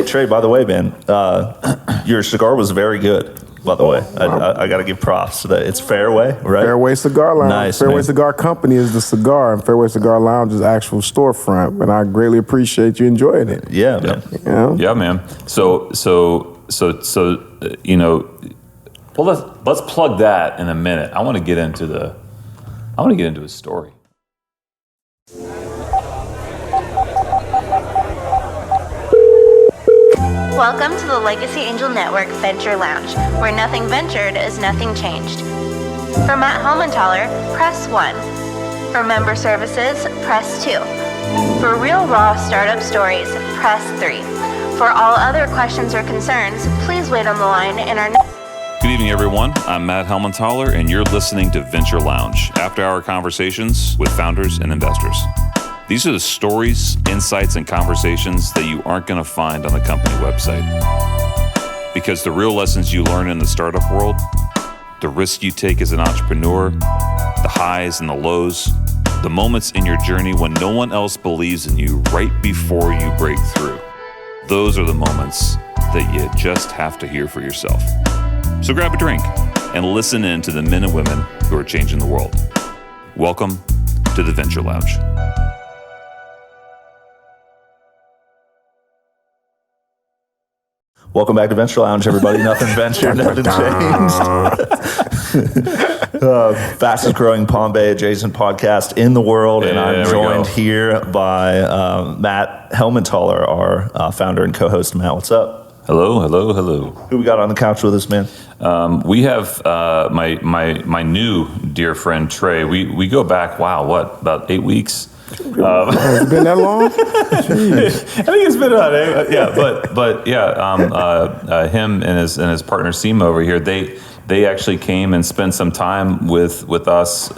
Trey, by the way, man, your cigar was very good. By the way, I got to give props to that. It's Fairway, right? Fairway Cigar Lounge. Nice, Fairway man. Cigar Company is the cigar, and Fairway Cigar Lounge is the actual storefront. And I greatly appreciate you enjoying it. Yeah, man. You know? Yeah, man. So you know, well, let's plug that in a minute. I want to get into a story. Welcome to the Legacy Angel Network Venture Lounge, where nothing ventured is nothing changed. For Matt Helmenthaler, press 1. For member services, press 2. For real raw startup stories, press 3. For all other questions or concerns, please wait on the line in our Good evening, everyone. I'm Matt Helmenthaler, and you're listening to Venture Lounge, after-hour conversations with founders and investors. These are the stories, insights, and conversations that you aren't going to find on the company website. Because the real lessons you learn in the startup world, the risk you take as an entrepreneur, the highs and the lows, the moments in your journey when no one else believes in you right before you break through, those are the moments that you just have to hear for yourself. So grab a drink and listen in to the men and women who are changing the world. Welcome to the Venture Lounge. Welcome back to Venture Lounge, everybody. Nothing ventured, nothing changed. Fastest growing Palm Bay adjacent podcast in the world. And I'm joined here by Matt Helmenthaler, our founder and co-host. Matt, what's up? Hello. Who we got on the couch with us, man? We have my new dear friend, Trey. We go back, about 8 weeks? Has it been that long? I think it's been about him and his partner Seema over here. They actually came and spent some time with us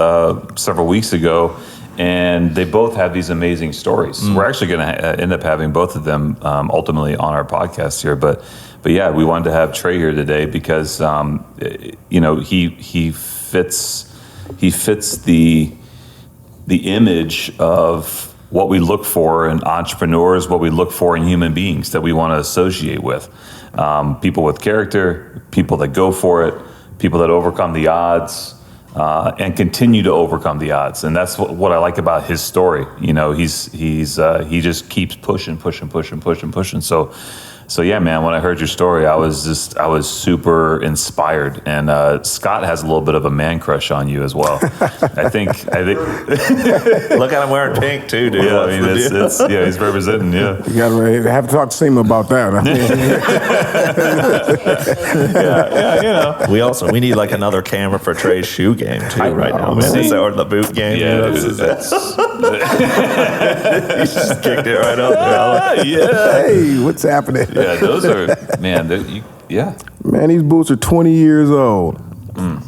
several weeks ago, and they both have these amazing stories. We're actually going to end up having both of them ultimately on our podcast here, but yeah, we wanted to have Trey here today because he fits the image of what we look for in entrepreneurs, what we look for in human beings that we want to associate with. People with character, people that go for it, people that overcome the odds, and continue to overcome the odds. And that's what I like about his story. You know, he just keeps pushing. So yeah, man, when I heard your story, I was super inspired. And Scott has a little bit of a man crush on you as well. I think. Look at him wearing pink too, dude. Yeah, I mean, he's representing. Yeah, You got to have to talk to Seema about that. We need like another camera for Trey's shoe game too right now, man. Or the boot game. Yeah, you just kicked it right up there. Yeah. Hey, what's happening? Yeah, those are, man, Man, these boots are 20 years old. Man,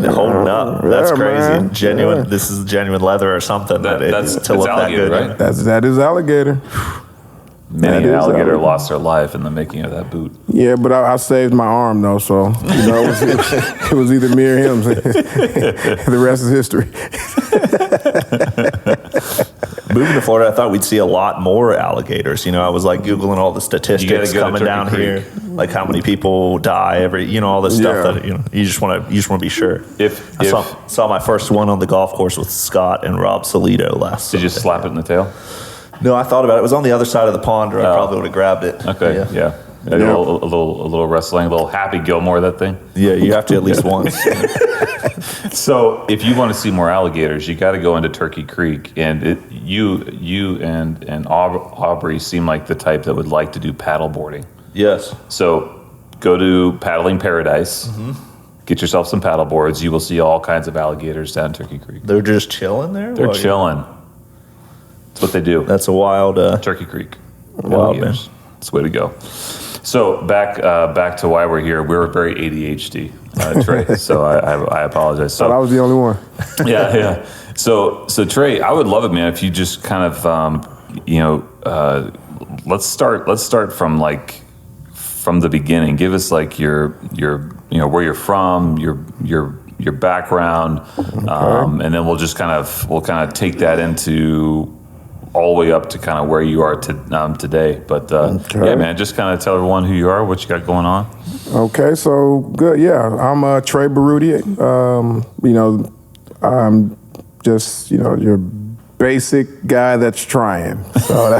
they're holding up. That's crazy. Man. Genuine. Yeah. This is genuine leather or something. That's to look that good, right? That is alligator. Many That is alligator lost their life in the making of that boot. Yeah, but I saved my arm though, so it was either me or him. The rest is history. Moving to Florida, I thought we'd see a lot more alligators. You know, I was like Googling all the statistics coming down here, like how many people die all this stuff that you just want to be sure. I saw my first one on the golf course with Scott and Rob Solito last. Did you just slap it in the tail? No, I thought about it. It was on the other side of the pond, or I probably would have grabbed it. Okay, yeah. A little wrestling, a little Happy Gilmore, that thing. Yeah, you have to at least once. So if you want to see more alligators, you got to go into Turkey Creek, and you and Aubrey seem like the type that would like to do paddle boarding. Yes. So go to Paddling Paradise. Mm-hmm. Get yourself some paddle boards. You will see all kinds of alligators down Turkey Creek. They're just chilling there? They're chilling. That's what they do. That's a wild... Turkey Creek. Wild, man. That's the way to go. So back to why we're here. We're very ADHD, Trey. So I apologize. So I was the only one. Yeah. So Trey, I would love it, man, if you just kind of let's start from the beginning. Give us like your where you're from, your background, and then we'll kind of take that into all the way up to kind of where you are today. But yeah, man, just kind of tell everyone who you are, what you got going on. Okay, so good. Yeah, I'm Trey Baruti. I'm just your basic guy that's trying. So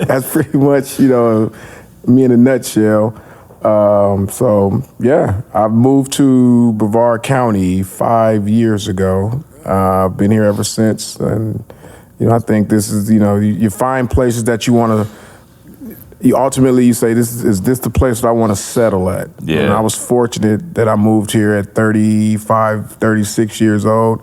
that's pretty much me in a nutshell. So yeah, I've moved to Brevard County 5 years ago. I've been here ever since, and I think this is you find places that you want to. Ultimately, you say, is this the place that I want to settle at? Yeah. And I was fortunate that I moved here at 35, 36 years old.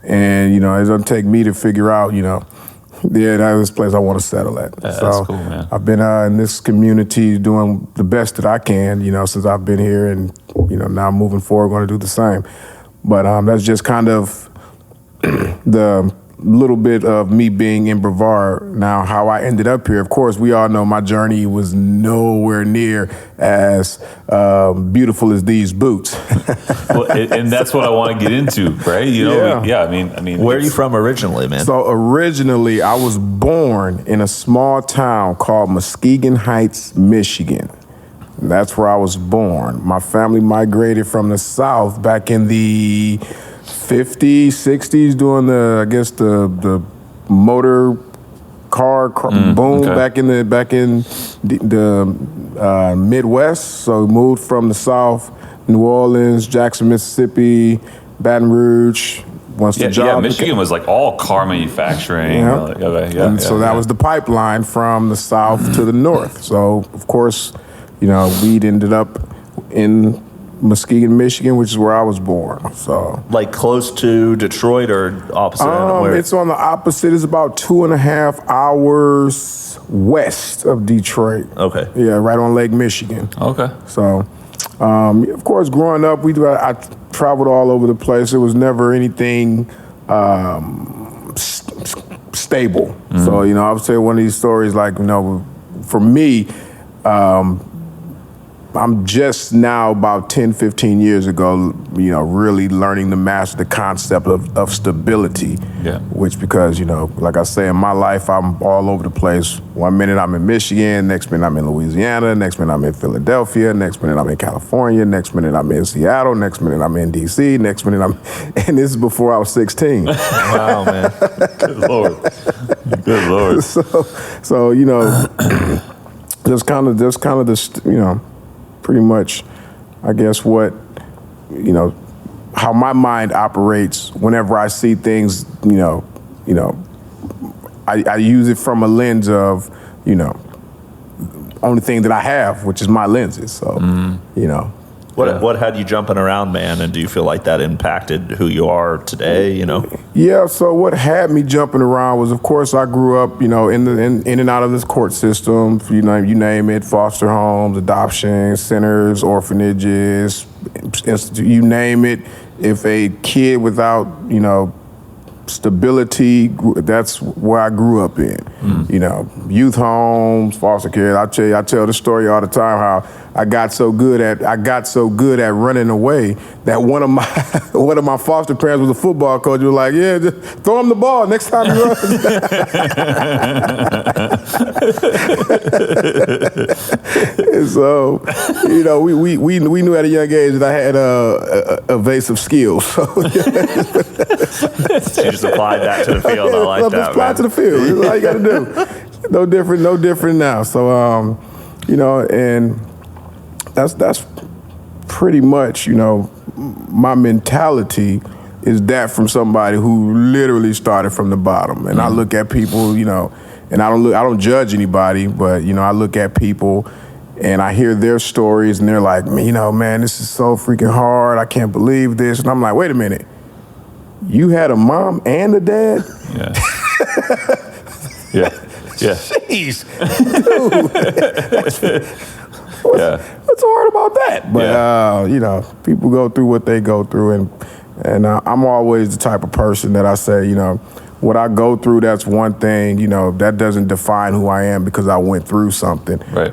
And, it doesn't take me to figure out, that's this place I want to settle at. Yeah, so that's cool, man. I've been in this community doing the best that I can, since I've been here. And, now moving forward, going to do the same. But that's just kind of the little bit of me being in Brevard. Now, how I ended up here, of course, we all know my journey was nowhere near as beautiful as these boots. Well, and that's what I want to get into, right? I mean. Where are you from originally, man? So originally, I was born in a small town called Muskegon Heights, Michigan. And that's where I was born. My family migrated from the South back in the 50s, 60s, during the motor car boom back in the Midwest. So we moved from the South, New Orleans, Jackson, Mississippi, Baton Rouge. Michigan was like all car manufacturing. So that was the pipeline from the South to the North. So of course, we'd ended up in Muskegon, Michigan, which is where I was born. So, like close to Detroit or opposite? It's on the opposite. It's about 2.5 hours west of Detroit. Okay. Yeah, right on Lake Michigan. Okay. So, of course, growing up, I traveled all over the place. It was never anything stable. Mm-hmm. So, I would say one of these stories, like, for me, I'm just now about 10, 15 years ago, really learning to master the concept of stability. Yeah. Which because, like I say, in my life, I'm all over the place. 1 minute I'm in Michigan, next minute I'm in Louisiana, next minute I'm in Philadelphia, next minute I'm in California, next minute I'm in Seattle, next minute I'm in D.C., next minute and this is before I was 16. Wow, man. Good Lord. Good Lord. So just kind of this, pretty much, I guess how my mind operates whenever I see things, I use it from a lens of, only thing that I have, which is my lenses. So, What had you jumping around, man? And do you feel like that impacted who you are today, Yeah, so what had me jumping around was, of course, I grew up, in and out of this court system, you name it, foster homes, adoption centers, orphanages, you name it. If a kid without, stability, that's where I grew up in. Youth homes, foster care. I tell the story all the time how I got so good at running away that one of my foster parents was a football coach. He was like, yeah, just throw him the ball next time he runs. And so, we knew at a young age that I had evasive skills. So you just applied that to the field. I like that. Just apply to the field. That's all you got to do. No different now. So, and that's pretty much, my mentality is that from somebody who literally started from the bottom. And I look at people, and I don't judge anybody, but, I look at people and I hear their stories and they're like, man, this is so freaking hard. I can't believe this. And I'm like, wait a minute. You had a mom and a dad? Yeah. Yeah. Jeez. Dude. What's hard about that? But, people go through what they go through. And I'm always the type of person that I say, what I go through, that's one thing, that doesn't define who I am because I went through something. Right.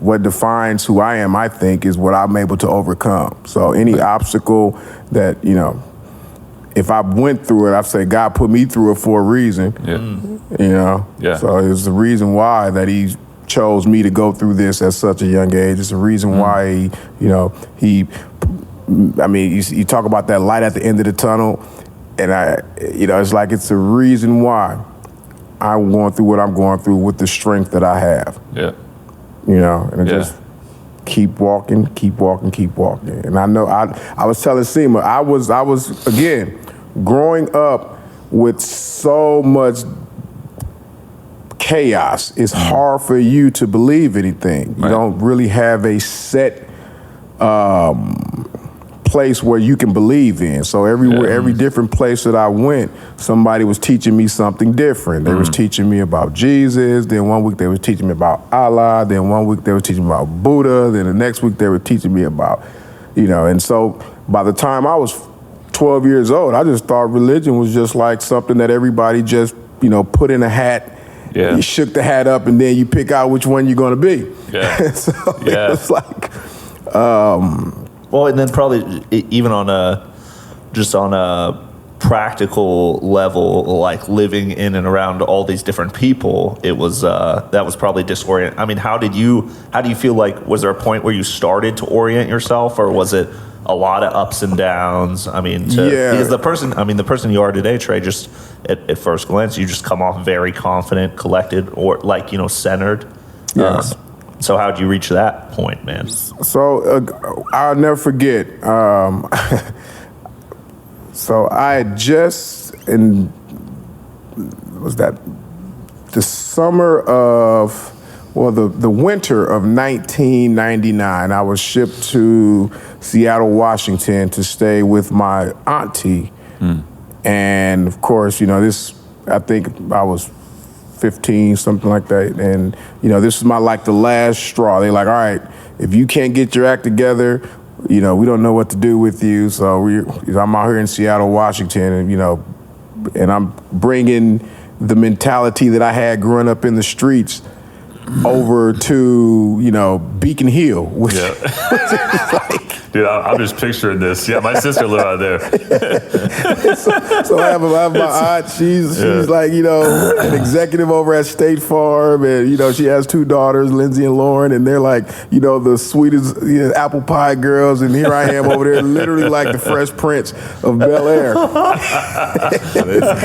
What defines who I am, I think, is what I'm able to overcome. So any obstacle that, if I went through it, I'd say God put me through it for a reason. Yeah. You know? Yeah. So it's the reason why that he chose me to go through this at such a young age. It's the reason why you talk about that light at the end of the tunnel, and it's like it's the reason why I'm going through what I'm going through with the strength that I have. Yeah. You know, and just keep walking. And I know I was telling Seema, I was again growing up with so much chaos. It's hard for you to believe anything. You don't really have a set place where you can believe in. So every different place that I went, somebody was teaching me something different. They was teaching me about Jesus. Then one week they was teaching me about Allah. Then one week they was teaching me about Buddha. Then the next week they were teaching me about, and so by the time I was 12 years old, I just thought religion was just like something that everybody just, put in a hat. Yeah. You shook the hat up and then you pick out which one you're going to be. Yeah. So it's like, well, and then probably even on a practical level, like living in and around all these different people, it was that was probably disorienting. I mean, how do you feel like, was there a point where you started to orient yourself, or was it a lot of ups and downs? I mean, because the person you are today, Trey, just at first glance, you just come off very confident, collected, or like, centered. Yes. So how'd you reach that point, man? So I'll never forget. So I had just the summer of, the winter of 1999, I was shipped to Seattle, Washington to stay with my auntie. And of course, I think I was 15, something like that. And, this is the last straw. They're like, all right, if you can't get your act together, we don't know what to do with you. So I'm out here in Seattle, Washington, and I'm bringing the mentality that I had growing up in the streets over to, Beacon Hill, which is like... Dude, I'm just picturing this. Yeah, my sister lived out there. so I have my aunt. She's like, an executive over at State Farm, and she has two daughters, Lindsay and Lauren, and they're like, the sweetest apple pie girls, and here I am over there, literally like the Fresh Prince of Bel Air. Let's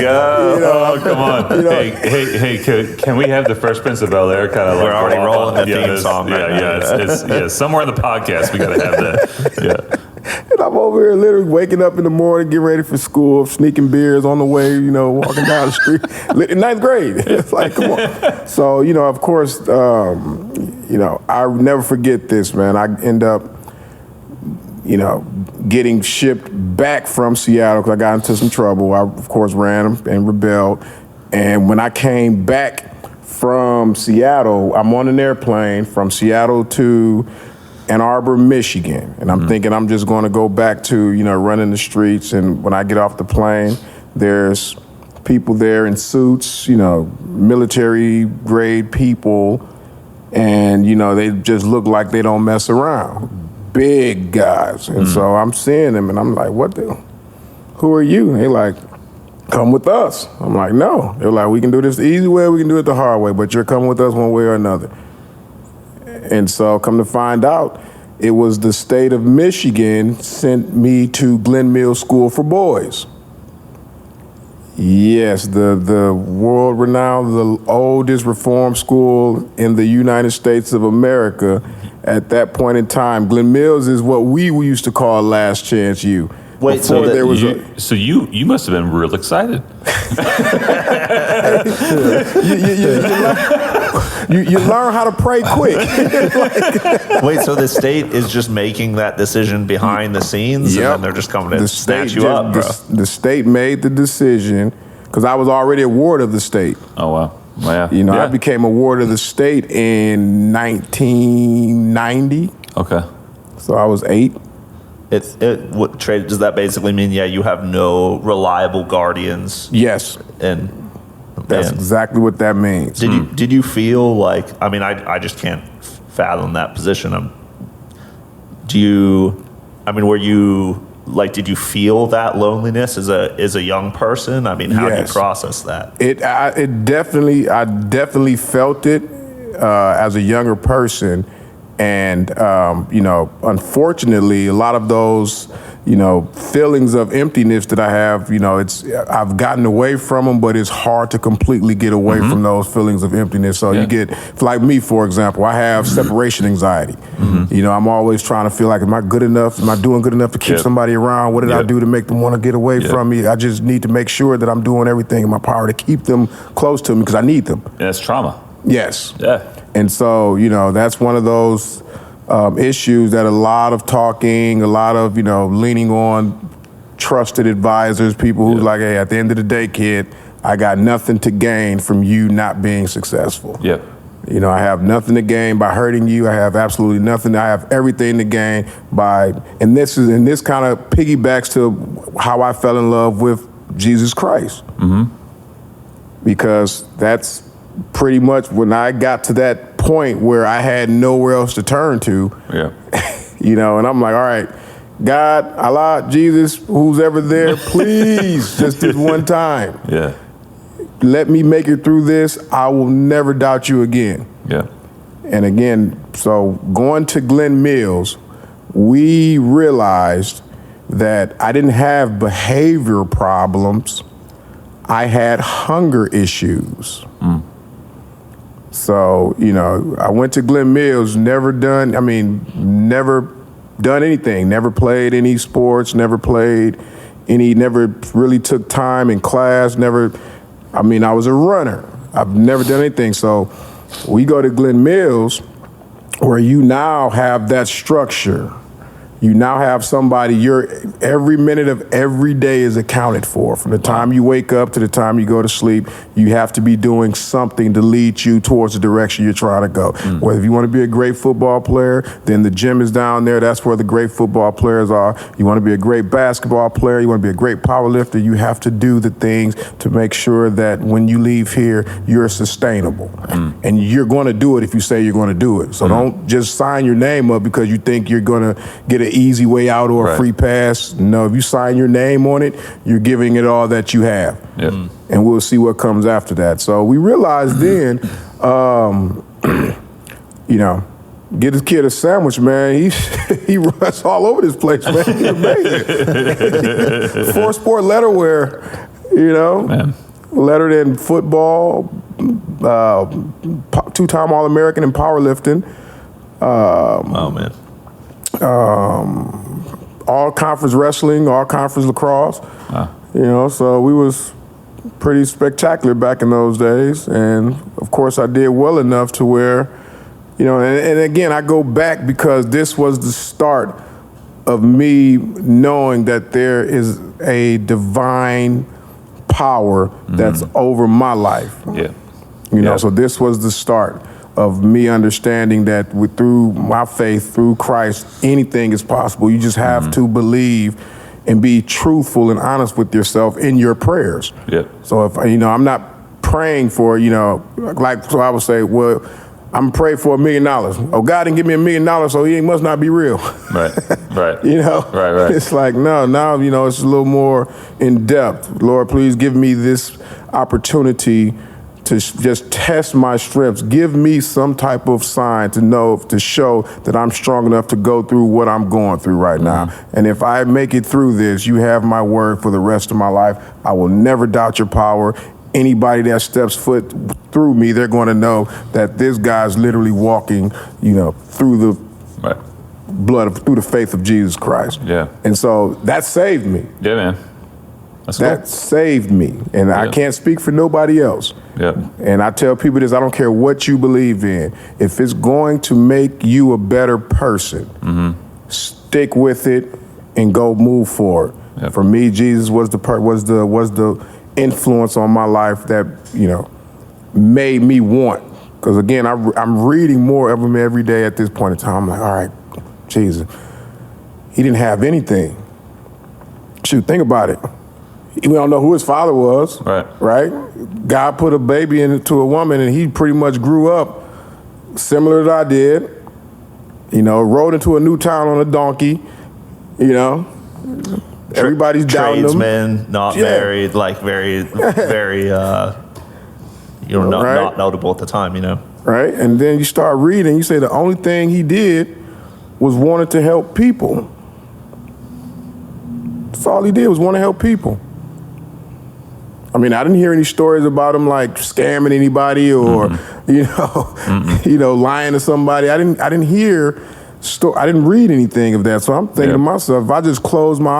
go. Come on. Hey, can we have the Fresh Prince of Bel Air kind of? We're already rolling the theme song. It's somewhere in the podcast we got to have that. Yeah. And I'm over here literally waking up in the morning, getting ready for school, sneaking beers on the way, walking down the street. In ninth grade. It's like, come on. So, of course, I never forget this, man. I end up, getting shipped back from Seattle because I got into some trouble. I, of course, ran and rebelled. And when I came back from Seattle, I'm on an airplane from Seattle to Ann Arbor, Michigan. And I'm thinking I'm just going to go back to, running the streets. And when I get off the plane, there's people there in suits, military grade people. And, they just look like they don't mess around. Big guys. And so I'm seeing them and I'm like, who are you? And they like, come with us. I'm like, no. They're like, we can do this the easy way, we can do it the hard way, but you're coming with us one way or another. And so come to find out, it was the state of Michigan sent me to Glen Mills School for Boys. Yes, the world-renowned, the oldest reform school in the United States of America. At that point in time, Glen Mills is what we used to call Last Chance U. Wait, so you must have been real excited. You learn how to pray quick. Wait, so the state is just making that decision behind the scenes, and then they're just coming to snatch you up, bro? The state made the decision, because I was already a ward of the state. Oh, wow. Yeah. I became a ward of the state in 1990. Okay. So I was 8. What trade does that basically mean? Yeah, you have no reliable guardians. Yes, and that's exactly what that means. Did you feel like? I mean, I just can't fathom that position. Were you like, did you feel that loneliness as a young person? I mean, how do you process that? I definitely felt it as a younger person. And, unfortunately, a lot of those, feelings of emptiness that I have, I've gotten away from them, but it's hard to completely get away from those feelings of emptiness. So you get, like me, for example, I have separation anxiety. I'm always trying to feel like, am I good enough? Am I doing good enough to keep somebody around? What did I do to make them want to get away from me? I just need to make sure that I'm doing everything in my power to keep them close to me because I need them. Yeah, it's trauma. Yes. Yeah. And so, that's one of those issues that a lot of talking, a lot of, leaning on trusted advisors, people who's like, hey, at the end of the day, kid, I got nothing to gain from you not being successful. Yeah. I have nothing to gain by hurting you. I have absolutely nothing. I have everything to gain by, and this kind of piggybacks to how I fell in love with Jesus Christ. Because that's pretty much when I got to that point where I had nowhere else to turn to. Yeah. And I'm like, all right, God, Allah, Jesus, who's ever there, please, just this one time. Yeah. Let me make it through this. I will never doubt you again. Yeah. And again, so going to Glen Mills, we realized that I didn't have behavior problems. I had hunger issues. So, I went to Glen Mills, never done anything, never played any sports, never really took time in class, I was a runner. I've never done anything. So we go to Glen Mills where you now have that structure. You now have somebody, every minute of every day is accounted for. From the time you wake up to the time you go to sleep, you have to be doing something to lead you towards the direction you're trying to go. Whether if you want to be a great football player, then the gym is down there. That's where the great football players are. You want to be a great basketball player, you want to be a great power lifter, you have to do the things to make sure that when you leave here, you're sustainable. And you're going to do it if you say you're going to do it. So don't just sign your name up because you think you're going to get an easy way out or a free pass. No, if you sign your name on it, you're giving it all that you have. And we'll see what comes after that. So we realized then, get this kid a sandwich, man. He runs all over this place, man. He's amazing. 4-sport letterwear, man. Lettered in football, 2-time All-American in powerlifting. All conference wrestling, all conference lacrosse. So we was pretty spectacular back in those days. And of course I did well enough to where, and again, I go back because this was the start of me knowing that there is a divine power that's over my life. So this was the start of me understanding that through my faith, through Christ, anything is possible. You just have to believe and be truthful and honest with yourself in your prayers. So if, I'm not praying for, so I would say, well, I'm praying for $1 million. Oh, God didn't give me $1 million, so he must not be real. Right. It's like, no, now, it's a little more in depth. Lord, please give me this opportunity to just test my strengths. Give me some type of sign to show that I'm strong enough to go through what I'm going through right now. And if I make it through this, you have my word for the rest of my life. I will never doubt your power. Anybody that steps foot through me, they're going to know that this guy's literally walking, through the through the faith of Jesus Christ. And so that saved me. Man. That saved me. And I can't speak for nobody else. And I tell people this, I don't care what you believe in. If it's going to make you a better person, stick with it and go move forward. For me, Jesus was the influence on my life that, made me want. Because again, I'm reading more of him every day at this point in time. I'm like, all right, Jesus, he didn't have anything. Shoot, think about it. We don't know who his father was, right? God put a baby into a woman, and he pretty much grew up similar to I did. Rode into a new town on a donkey, Everybody's doubting them. Tradesmen, not married, like very, very, not notable at the time, Right? And then you start reading, you say the only thing he did was wanted to help people. That's all he did was want to help people. I mean, I didn't hear any stories about him like scamming anybody or, lying to somebody. I didn't hear, I didn't read anything of that. So I'm thinking to myself, if I just close my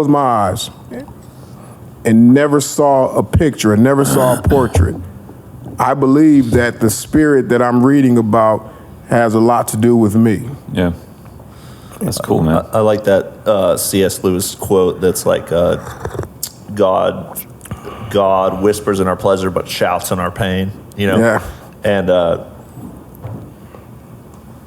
eyes and never saw a picture and never saw a portrait, I believe that the spirit that I'm reading about has a lot to do with me. Yeah. That's cool, man. I like that C.S. Lewis quote that's like, God whispers in our pleasure but shouts in our pain, Yeah. And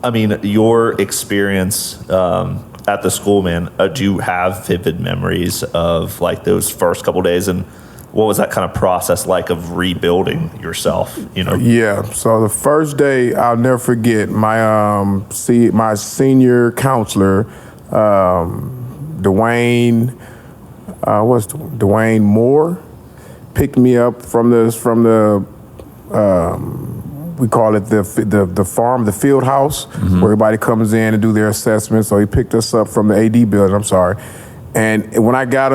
I mean, your experience at the school, man, do you have vivid memories of like those first couple days, and what was that kind of process like of rebuilding yourself? Yeah. So the first day, I'll never forget. My senior counselor, Dwayne Moore, picked me up from the we call it the farm, the field house, where everybody comes in and do their assessment. So he picked us up from the AD building. I'm sorry. And when I got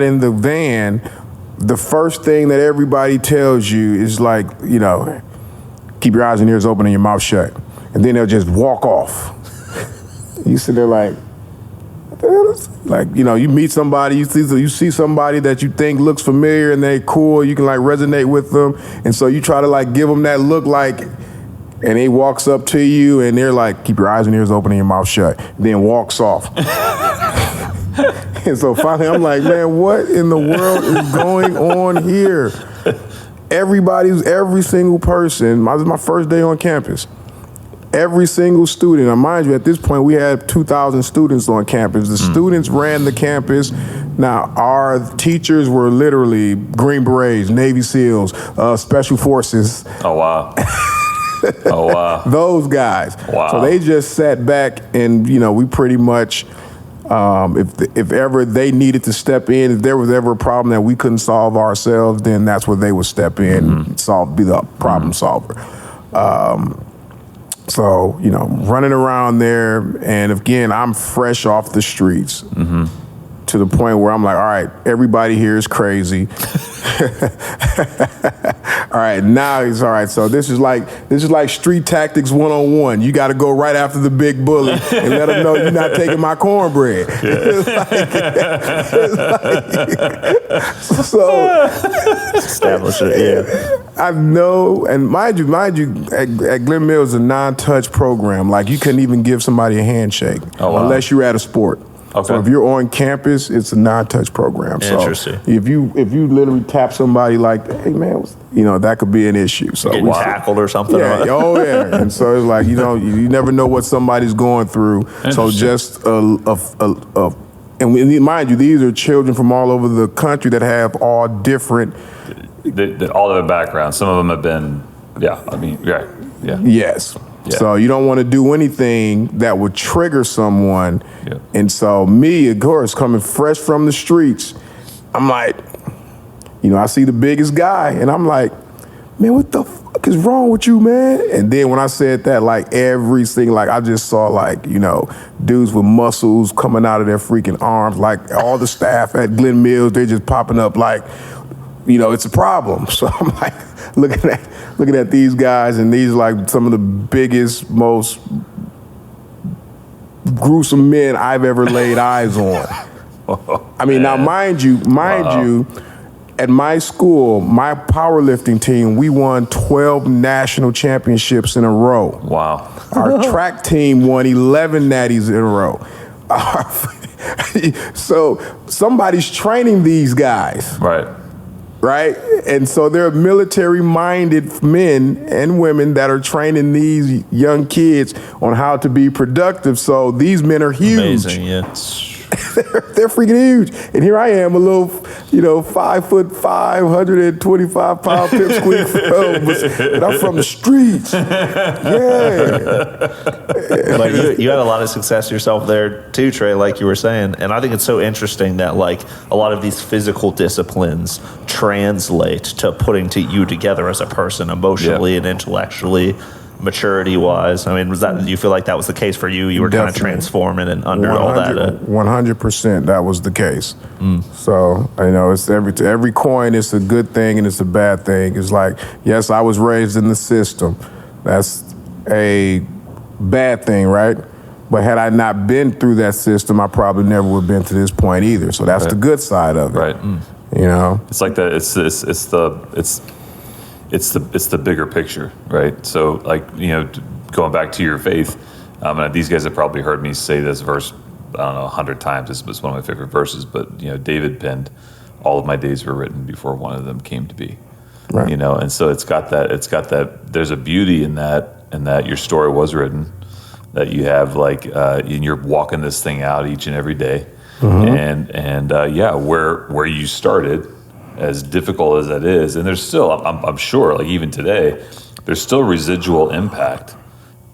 in the van, the first thing that everybody tells you is like, keep your eyes and ears open and your mouth shut. And then they'll just walk off. You sit there like, what the hell is this? Like, you meet somebody, you see somebody that you think looks familiar and they cool, you can like resonate with them. And so you try to like give them that look like, and he walks up to you and they're like, keep your eyes and ears open and your mouth shut. Then walks off. And so finally I'm like, man, what in the world is going on here? Every single person, this is my first day on campus. Every single student, now mind you, at this point we had 2,000 students on campus. The students ran the campus. Now our teachers were literally Green Berets, Navy SEALs, Special Forces. Oh, wow. Oh, wow. Those guys. Wow. So they just sat back and, we pretty much, if ever they needed to step in, if there was ever a problem that we couldn't solve ourselves, then that's where they would step in and be the problem solver. So, running around there, and again, I'm fresh off the streets to the point where I'm like, all right, everybody here is crazy. All right, now it's all right. So this is like street tactics 101. You got to go right after the big bully and let them know you're not taking my cornbread. So establish it. Yeah. I know, and mind you, at Glen Mills, a non-touch program. Like you couldn't even give somebody a handshake unless you're at a sport. Okay. So if you're on campus, it's a non-touch program. Interesting. So if you literally tap somebody like, hey man, that could be an issue. So getting tackled or something. Yeah. Oh yeah. And so it's like you never know what somebody's going through. So just and mind you, these are children from all over the country that have all different. All their backgrounds. Some of them have been, Yes. Yeah. So you don't want to do anything that would trigger someone. Yeah. And so me, of course, coming fresh from the streets, I'm like, I see the biggest guy and I'm like, man, what the fuck is wrong with you, man? And then when I said that, like everything, like I just saw like, dudes with muscles coming out of their freaking arms, like all the staff at Glen Mills, they're just popping up like, it's a problem. So I'm like looking at these guys, and these like some of the biggest, most gruesome men I've ever laid eyes on. I mean, now mind you, at my school, my powerlifting team, we won 12 national championships in a row. Wow. Our track team won 11 natties in a row. So somebody's training these guys. Right? And so there are military-minded men and women that are training these young kids on how to be productive. So these men are huge. Amazing, yeah. they're freaking huge. And here I am, a little, 5'5", 125-pound pipsqueak, but I'm from the streets. Yeah. Like you had a lot of success yourself there too, Trey, like you were saying. And I think it's so interesting that like a lot of these physical disciplines translate to putting you together as a person emotionally and intellectually, maturity-wise. I mean, do you feel like that was the case for you? You were kind of transforming and under all that? 100% that was the case. So, it's every coin is a good thing and it's a bad thing. It's like, yes, I was raised in the system. That's a bad thing, right? But had I not been through that system, I probably never would have been to this point either. So that's the good side of it. Right. It's like that. It's the bigger picture, right? So, like, going back to your faith, and these guys have probably heard me say this verse, I don't know, 100 times. It's one of my favorite verses, but, David penned, all of my days were written before one of them came to be. Right. And so it's got that, there's a beauty in that your story was written, that you have, like, and you're walking this thing out each and every day. And where you started, as difficult as that is, and there's still, I'm sure, like even today, there's still residual impact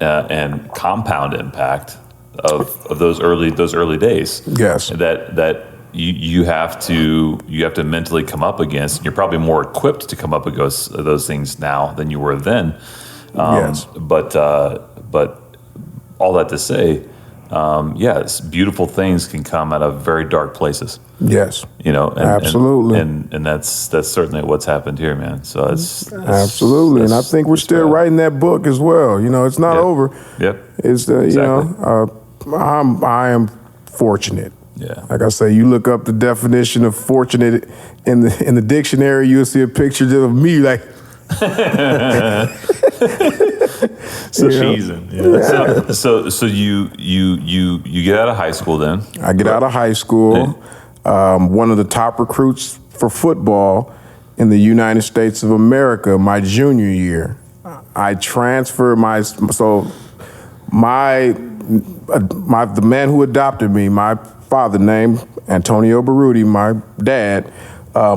and compound impact of those early days. Yes, that you have to mentally come up against. And you're probably more equipped to come up against those things now than you were then. Yes, but all that to say, yes, beautiful things can come out of very dark places. Yes, absolutely, and that's certainly what's happened here, man. So it's absolutely, and I think we're still writing that book as well. It's not over. Yep, it's I am fortunate. Yeah, like I say, you look up the definition of fortunate in the dictionary, you'll see a picture of me like. So cheesing. Yeah. So you get out of high school then? I get out of high school. One of the top recruits for football in the United States of America my junior year. I transferred the man who adopted me, my father named Antonio Baruti, my dad.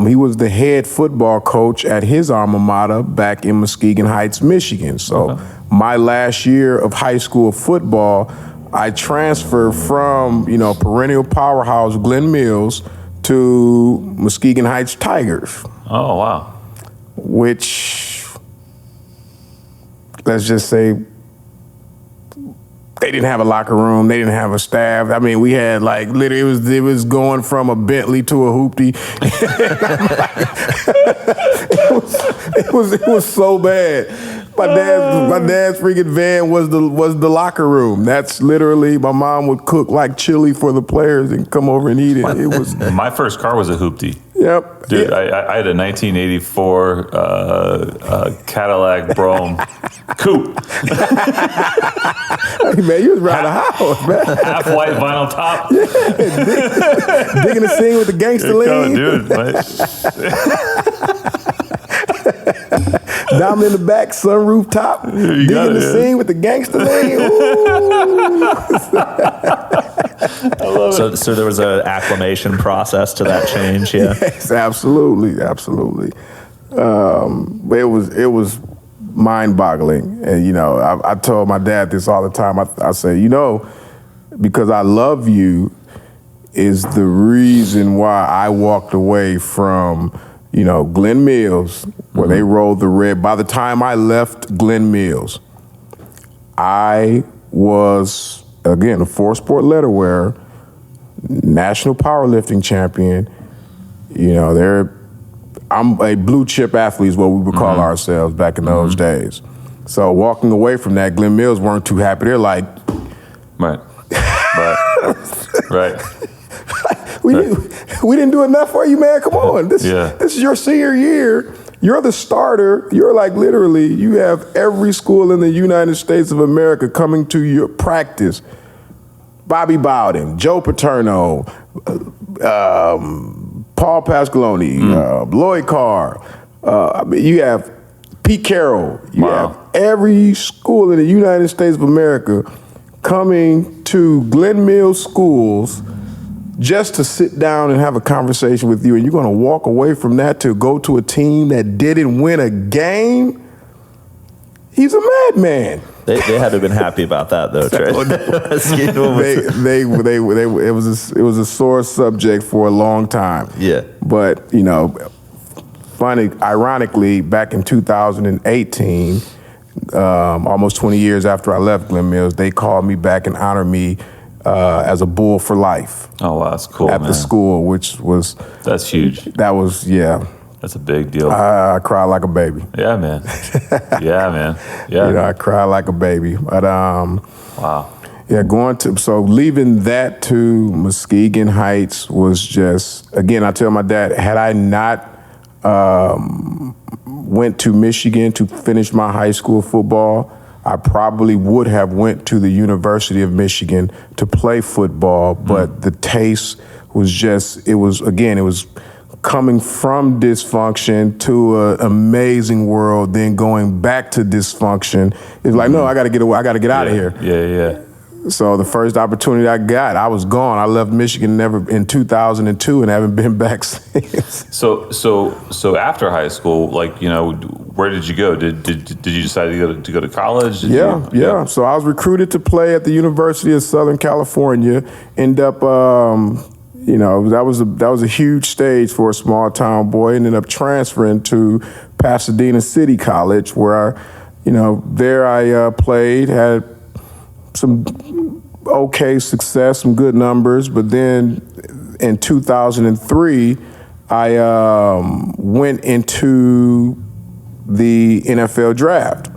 He was the head football coach at his alma mater back in Muskegon Heights, Michigan. So my last year of high school football, I transferred from, perennial powerhouse Glen Mills to Muskegon Heights Tigers. Oh, wow. Which, let's just say, they didn't have a locker room. They didn't have a staff. I mean, we had like literally it was going from a Bentley to a hoopty. it was so bad. My dad's freaking van was the locker room. That's literally, my mom would cook like chili for the players and come over and eat it. It was my first car was a hoopty. Yep. Dude, I had a 1984 Cadillac Brougham coupe. Hey, man, you was around the house, man. Half white vinyl top. Yeah, digging the scene with the gangster lean. Dude, Diamond in the back, sunroof top, digging the scene with the gangster lean. I love it. So there was an acclimation process to that change, yeah. Yes, absolutely. But it was mind-boggling, and I told my dad this all the time. I say, because I love you, is the reason why I walked away from Glen Mills, where they rolled the red. By the time I left Glen Mills, I was, again, a four-sport letter wearer, national powerlifting champion. I'm a blue chip athlete is what we would call ourselves back in those days. So walking away from that, Glen Mills weren't too happy. They're like, right. We didn't do enough for you, man. Come on. This is your senior year. You're the starter. You're like literally, you have every school in the United States of America coming to your practice. Bobby Bowden, Joe Paterno, Paul Pasqualoni, Lloyd Carr. You have Pete Carroll. You have every school in the United States of America coming to Glen Mills schools just to sit down and have a conversation with you, and you're going to walk away from that to go to a team that didn't win a game, he's a madman. They had to have been happy about that, though, Trey. It was a sore subject for a long time. Yeah. But, you know, ironically, back in 2018, almost 20 years after I left Glen Mills, they called me back and honored me as a Bull for life. Oh, wow, that's cool, at the school, which was... That's huge. That was, yeah. That's a big deal. I cried like a baby. Yeah, man. Yeah, man. Yeah. You know, I cried like a baby. But, wow. Yeah, leaving that to Muskegon Heights was just, again, I tell my dad, had I not went to Michigan to finish my high school football, I probably would have went to the University of Michigan to play football, but the taste was just, it was coming from dysfunction to an amazing world, then going back to dysfunction. It's like, no, I got to get away. I got to get out of here. Yeah. So the first opportunity I got, I was gone. I left Michigan in 2002 and haven't been back since. So after high school, like, you know, where did you go? Did you decide to go to college? Yeah. So I was recruited to play at the University of Southern California. End up, you know, that was a huge stage for a small town boy. Ended up transferring to Pasadena City College, where I played, had some okay success, some good numbers, but then in 2003, I went into the NFL draft.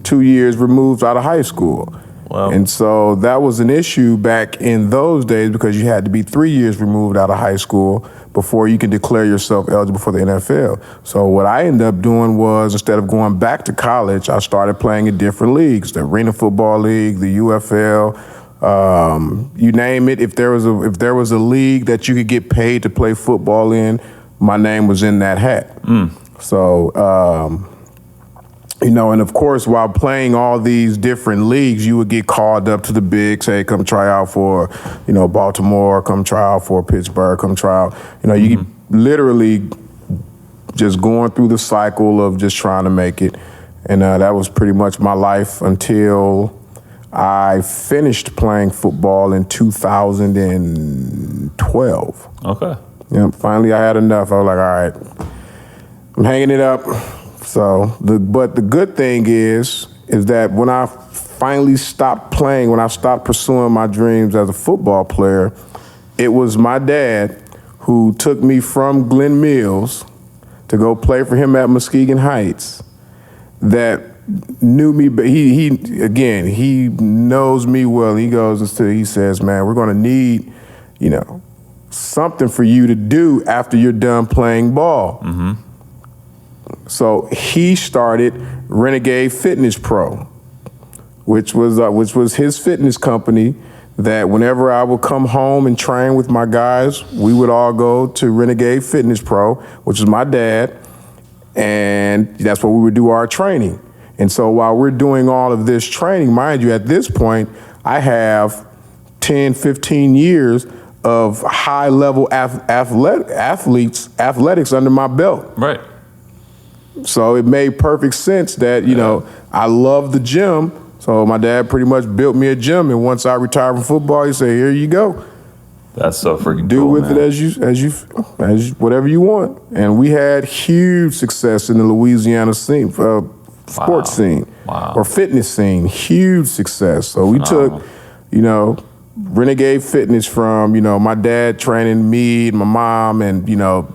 2 years removed out of high school. Wow. And so that was an issue back in those days because you had to be 3 years removed out of high school before you can declare yourself eligible for the NFL. So what I ended up doing was, instead of going back to college, I started playing in different leagues, the Arena Football League, the UFL, you name it. If there was a league that you could get paid to play football in, my name was in that hat. So, and of course, while playing all these different leagues, you would get called up to the bigs, hey, come try out for, Baltimore, come try out for Pittsburgh, come try out. You literally just going through the cycle of just trying to make it. And that was pretty much my life until I finished playing football in 2012. Okay. Finally, I had enough. I was like, all right, I'm hanging it up. So, but the good thing is that when I finally stopped playing, when I stopped pursuing my dreams as a football player, it was my dad who took me from Glen Mills to go play for him at Muskegon Heights that knew me. But he knows me well. He says, man, we're going to need, something for you to do after you're done playing ball. So he started Renegade Fitness Pro, which was his fitness company. That whenever I would come home and train with my guys, we would all go to Renegade Fitness Pro, which is my dad, and that's where we would do our training. And so while we're doing all of this training, mind you, at this point, I have 10, 15 years of high-level athletics under my belt. Right. So it made perfect sense that, I love the gym. So my dad pretty much built me a gym. And once I retired from football, he said, here you go. That's so freaking Do cool, with man. it as you whatever you want. And we had huge success in the Louisiana scene, sports scene or fitness scene, huge success. So we took, Renegade Fitness from, my dad training me and my mom and, a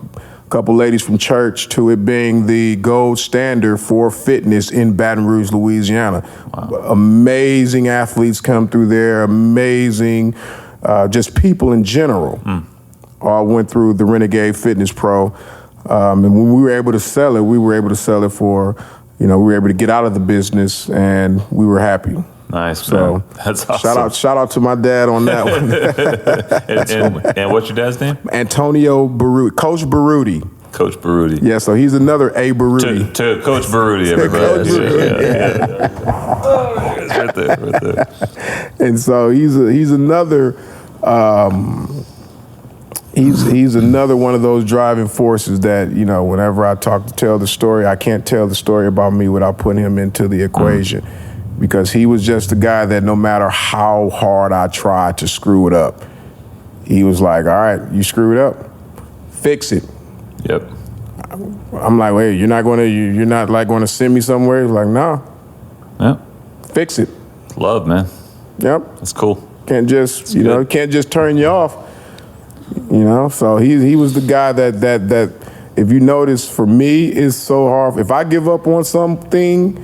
couple ladies from church to it being the gold standard for fitness in Baton Rouge, Louisiana. Wow. Amazing athletes come through there, amazing, just people in general all went through the Renegade Fitness Pro. And when we were able to sell it, for, we were able to get out of the business and we were happy. Nice, so man. That's awesome. Shout out to my dad on that one. and what's your dad's name? Antonio Baruti, Coach Baruti. Coach Baruti. Yeah, so he's another A. Baruti. To Coach Baruti, everybody. Coach Baruti. Right there. And so he's another He's another one of those driving forces that, you know, whenever I tell the story, I can't tell the story about me without putting him into the equation. Because he was just a guy that no matter how hard I tried to screw it up, he was like, all right, you screwed up, fix it. Yep. I'm like, wait, you're not going to send me somewhere? He's like, no. Yep. Fix it. Love, man. Yep. That's cool. Can't just, can't just turn you off. You know, so he was the guy that if you notice, for me, is so hard. If I give up on something,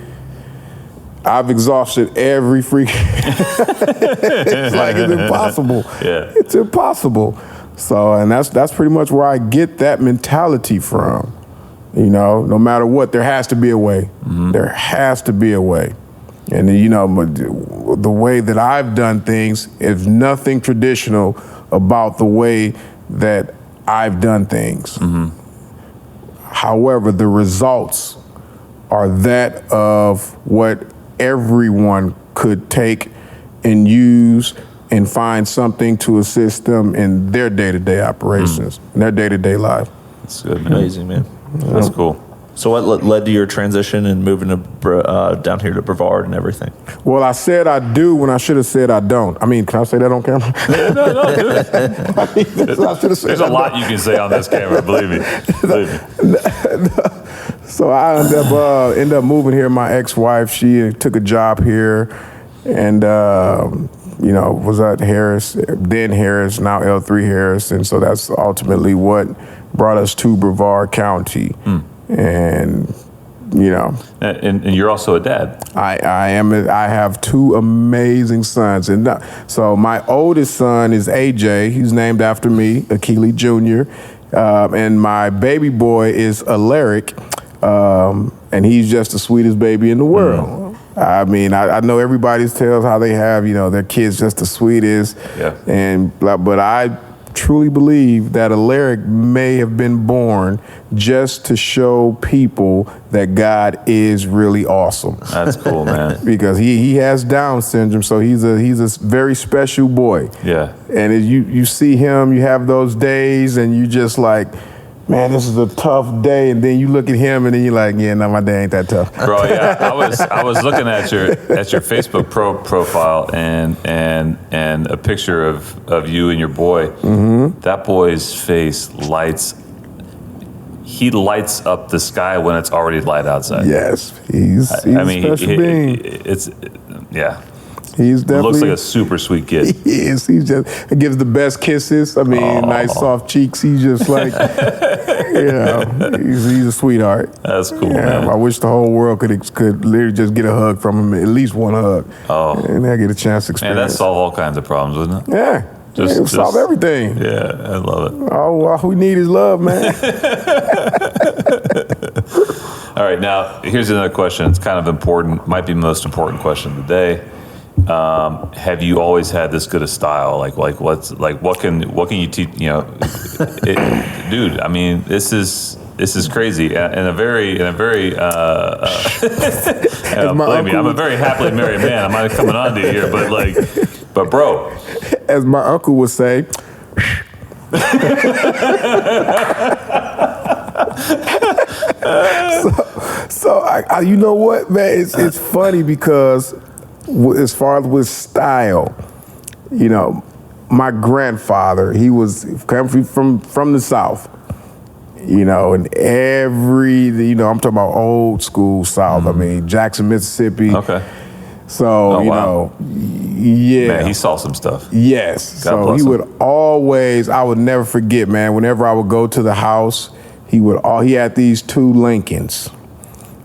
I've exhausted every freak. It's like it's impossible. Yeah. It's impossible. So, and that's pretty much where I get that mentality from. You know, no matter what, there has to be a way. Mm-hmm. There has to be a way. And, you know, the way that I've done things is nothing traditional about the way that I've done things. Mm-hmm. However, the results are that of what everyone could take and use and find something to assist them in their day-to-day operations, in their day-to-day life. That's good, man. Amazing, man. That's cool. So what led to your transition and moving to down here to Brevard and everything? Well, I said I do when I should have said I don't. I mean, can I say that on camera? No, do it. I should have said There's a lot you can say on this camera, believe me. So I ended up moving here. My ex-wife, she took a job here and, was at Harris, then Harris, now L3 Harris. And so that's ultimately what brought us to Brevard County. And, you know. And you're also a dad. I am. I have two amazing sons. And so my oldest son is AJ. He's named after me, Akili Jr. And my baby boy is Alaric. And he's just the sweetest baby in the world. I mean, I know everybody tells how they have, their kids just the sweetest. Yeah. But I truly believe that Alaric may have been born just to show people that God is really awesome. That's cool, man. Because he has Down syndrome, so he's a very special boy. Yeah. And as you see him, you have those days, and you just like, man, this is a tough day, and then you look at him, and then you're like, yeah, no, my day ain't that tough. Bro, yeah, I was looking at your Facebook profile and a picture of you and your boy. Mm-hmm. That boy's face lights up the sky when it's already light outside. Yes, he's a special being. He's definitely looks like a super sweet kid. He is. He gives the best kisses. I mean, nice soft cheeks. He's just like, he's a sweetheart. That's cool, man. I wish the whole world could literally just get a hug from him, at least one hug. Oh, and I get a chance to experience. Man, that solve all kinds of problems, wouldn't it? Yeah. Just solve everything. Yeah, I love it. All we need is love, man. All right, now here's another question. It's kind of important. Might be the most important question of the day. Have you always had this good a style? What can you teach? Dude. I mean, this is crazy, and a very. Believe me, I'm a very happily married man. I'm not coming on to you here, but bro, as my uncle would say. So I you know what, man? It's funny because as far as with style, my grandfather, he was coming from the South, and I'm talking about old school South. Mm-hmm. I mean, Jackson, Mississippi. Okay. So, yeah. Man, he saw some stuff. Yes. So he would always, I would never forget, man, whenever I would go to the house, he had these two Lincolns.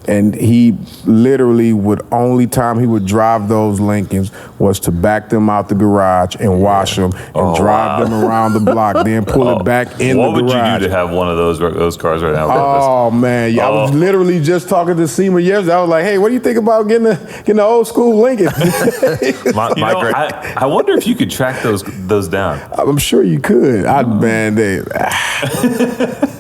And he literally only time he would drive those Lincolns was to back them out the garage and wash them and drive them around the block, then pull it back in the garage. What would you do to have one of those cars right now? Oh, man. Yeah, I was literally just talking to Seema yesterday. I was like, hey, what do you think about getting the old school Lincoln? I wonder if you could track those down. I'm sure you could.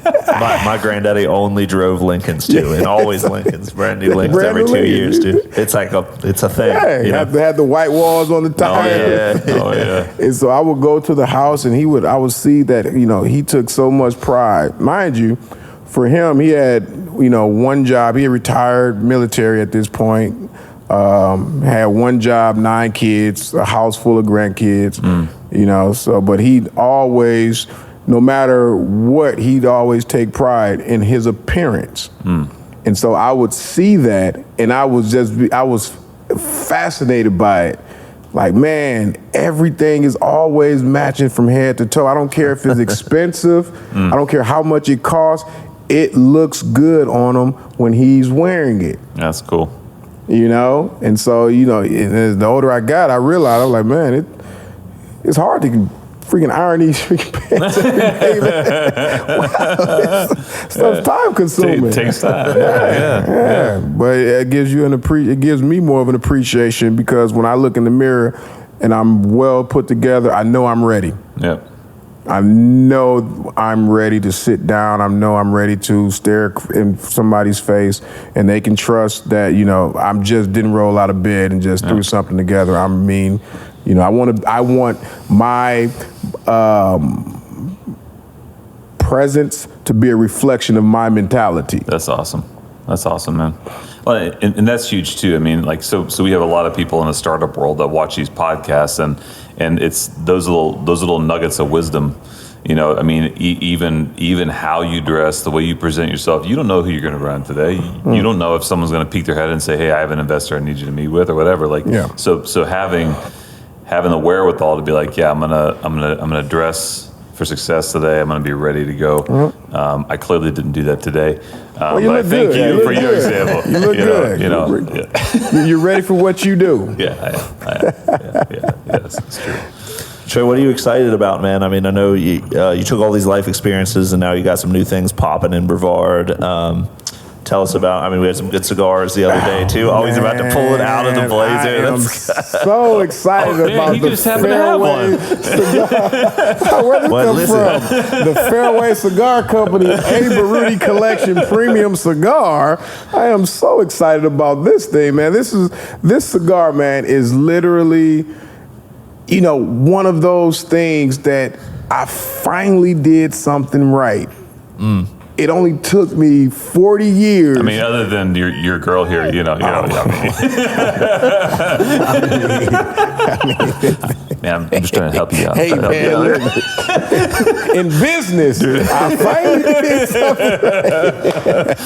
My granddaddy only drove Lincolns too, and always Lincolns, brand new Lincolns every 2 years, dude. It's like it's a thing. Yeah, you had the white walls on the tires. Oh yeah. And so I would go to the house, and I would see that he took so much pride. Mind you, for him, he had one job. He had retired military at this point. Had one job, 9 kids, a house full of grandkids. But he'd always, no matter what, he'd always take pride in his appearance. And so I would see that, and I was fascinated by it. Like, man, everything is always matching from head to toe. I don't care if it's expensive. I don't care how much it costs. It looks good on him when he's wearing it. That's cool. And so, as the older I got, I realized, I was like, man, it's hard to freaking iron these freaking pants every day, man. Wow, stuff's time consuming. It takes time. Yeah. But it gives it gives me more of an appreciation, because when I look in the mirror and I'm well put together, I know I'm ready. Yeah. I know I'm ready to sit down. I know I'm ready to stare in somebody's face, and they can trust that, I'm just didn't roll out of bed and just threw something together. I want my presence to be a reflection of my mentality. That's awesome. That's awesome, man. Well, and that's huge too. I mean, like, so we have a lot of people in the startup world that watch these podcasts, and it's those little nuggets of wisdom. I mean, even how you dress, the way you present yourself. You don't know who you're going to run today. You don't know if someone's going to peek their head and say, "Hey, I have an investor I need you to meet with," or whatever. So having the wherewithal to be like, yeah, I'm gonna dress for success today. I'm going to be ready to go. I clearly didn't do that today. Well, you but look I thank good. you for your example. You look good. You're ready for what you do. Yeah, I am. Yeah, it's true. Trey, what are you excited about, man? I mean, I know you took all these life experiences, and now you got some new things popping in Brevard. Tell us about, we had some good cigars the other day, too. Always about to pull it out of the blazer. I'm so excited about you the just happen to have Fairway cigar. Where did it come from? The Fairway Cigar Company A. Baruti Collection Premium Cigar. I am so excited about this thing, man. This cigar, man, is literally, one of those things that I finally did something right. It only took me 40 years. I mean, other than your girl here, Man, I'm just trying to help you out. Hey, man, in business, I finally did something right.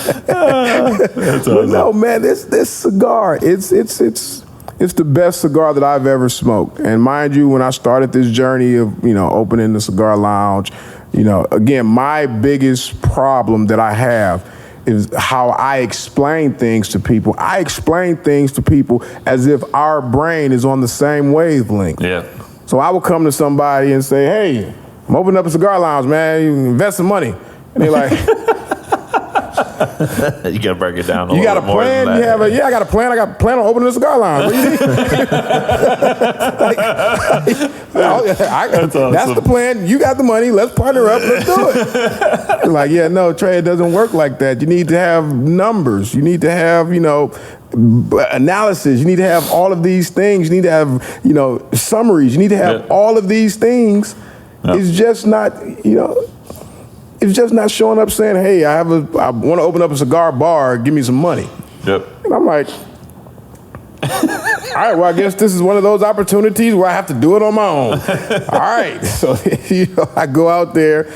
That's awesome. No, man, this cigar, it's the best cigar that I've ever smoked. And mind you, when I started this journey of, opening the cigar lounge, again, my biggest problem that I have is how I explain things to people. I explain things to people as if our brain is on the same wavelength. Yeah. So I would come to somebody and say, "Hey, I'm opening up a cigar lounge, man. You invest some money." And they're like, You got to break it down a "You little got a bit more plan? than You that. have I got a plan. I got a plan on opening a cigar lounge. What do you need?" That's awesome. That's the plan. You got the money. Let's partner up. Let's do it. They're like, yeah, no, Trey, it doesn't work like that. You need to have numbers. You need to have, analysis. You need to have all of these things. You need to have, summaries. You need to have all of these things. Yep. It's just not, it's just not showing up saying, "Hey, I want to open up a cigar bar. Give me some money." Yep. And I'm like, all right, well, I guess this is one of those opportunities where I have to do it on my own. All right. So, I go out there,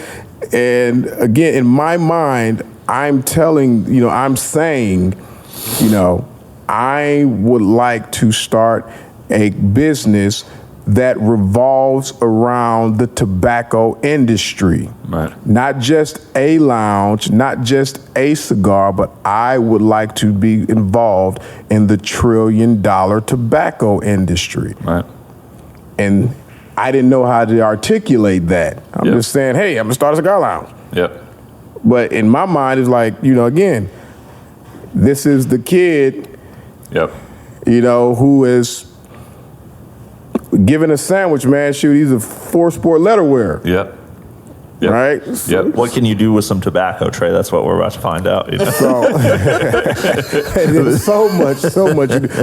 and again, in my mind, I'm saying, I would like to start a business that revolves around the tobacco industry. Right. Not just a lounge, not just a cigar, but I would like to be involved in the $1 trillion tobacco industry. Right. And I didn't know how to articulate that. I'm just saying, "Hey, I'm gonna start a cigar lounge." Yep. But in my mind, it's like, again, this is the kid, Yep. who is given a sandwich, man. Shoot, he's a 4-sport letter wearer. Yep. Yep. Right? Yep. What can you do with some tobacco, Trey? That's what we're about to find out. You know? So, there's so much.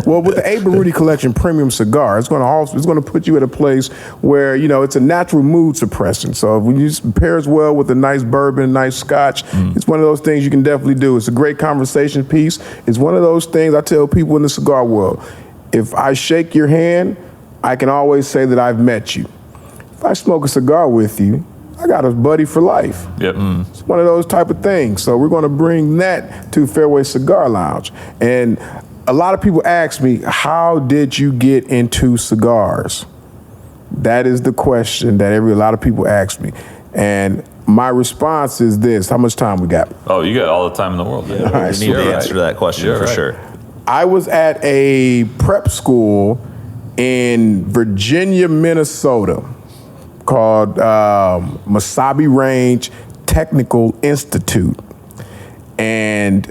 Well, with the A. Baruti Collection Premium Cigar, it's going to put you at a place where, it's a natural mood suppressant. So when you pairs well with a nice bourbon, nice scotch, it's one of those things you can definitely do. It's a great conversation piece. It's one of those things I tell people in the cigar world. If I shake your hand, I can always say that I've met you. If I smoke a cigar with you, I got a buddy for life. Yep. It's one of those type of things. So we're going to bring that to Fairway Cigar Lounge. And a lot of people ask me, how did you get into cigars? That is the question that a lot of people ask me. And my response is this. How much time we got? Oh, you got all the time in the world. Yeah, right, we need the answer to that question for sure. I was at a prep school in Virginia, Minnesota, called Mesabi Range Technical Institute. And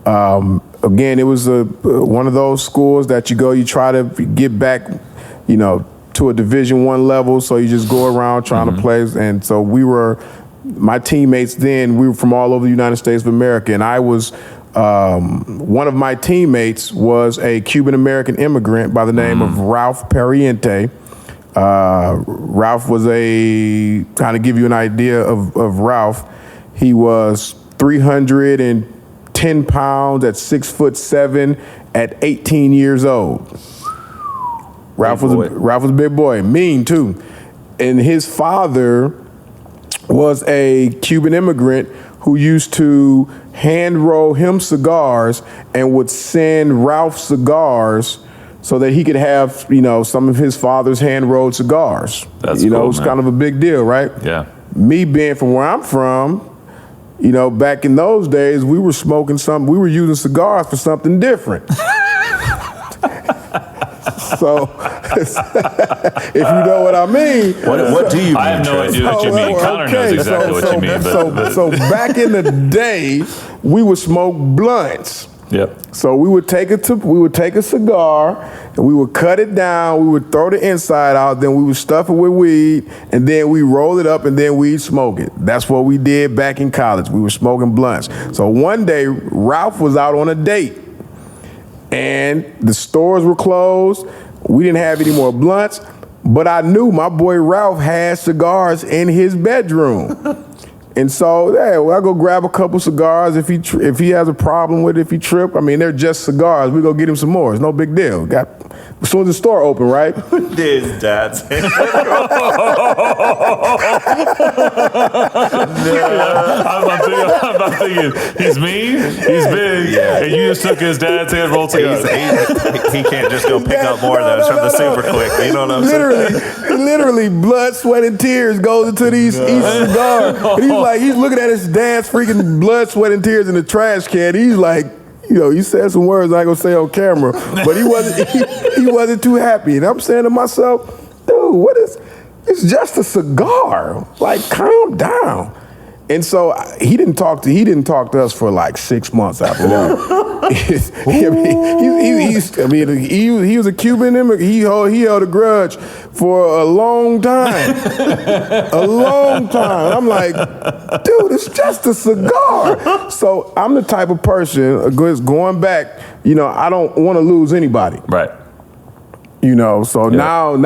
again, it was one of those schools that you try to get back, to a Division I level. So you just go around trying to play. And so my teammates then, we were from all over the United States of America. And I was, one of my teammates was a Cuban-American immigrant by the name of Ralph Pariente. Ralph was kind of give you an idea of Ralph, he was 310 pounds at 6'7" at 18 years old. Ralph was a big boy, mean too. And his father was a Cuban immigrant who used to hand roll him cigars and would send Ralph cigars so that he could have, some of his father's hand-rolled cigars. That's cool, it was kind of a big deal, right? Yeah. Me being from where I'm from, back in those days, we were using cigars for something different. So, if you know what I mean. What do you mean? I have no idea what you mean. Connor knows exactly what you mean. So back in the day, we would smoke blunts. Yep. So we would take a cigar and we would cut it down. We would throw the inside out. Then we would stuff it with weed, and then we roll it up, and then we'd smoke it. That's what we did back in college. We were smoking blunts. So one day, Ralph was out on a date, and the stores were closed. We didn't have any more blunts, but I knew my boy Ralph had cigars in his bedroom. And so, I'll go grab a couple cigars if he has a problem with it, if he trip. I mean, they're just cigars. We go get him some more. It's no big deal. As soon as the store open, right? His dad's. I'm thinking, he's mean, he's big, and you just took his dad's hand rolled cigars. He can't just go pick up more of those from the super quick. You know what I'm saying? Literally, blood, sweat, and tears goes into each cigar. And he's looking at his dad's freaking blood, sweat, and tears in the trash can. He's like, he said some words I ain't gonna say on camera, but he wasn't too happy. And I'm saying to myself, dude, it's just a cigar. Like, calm down. And so he didn't talk to us for like 6 months after that. He was a Cuban immigrant. He held a grudge for a long time. A long time. I'm like, dude, it's just a cigar. So I'm the type of person, going back, I don't want to lose anybody. Right. So now,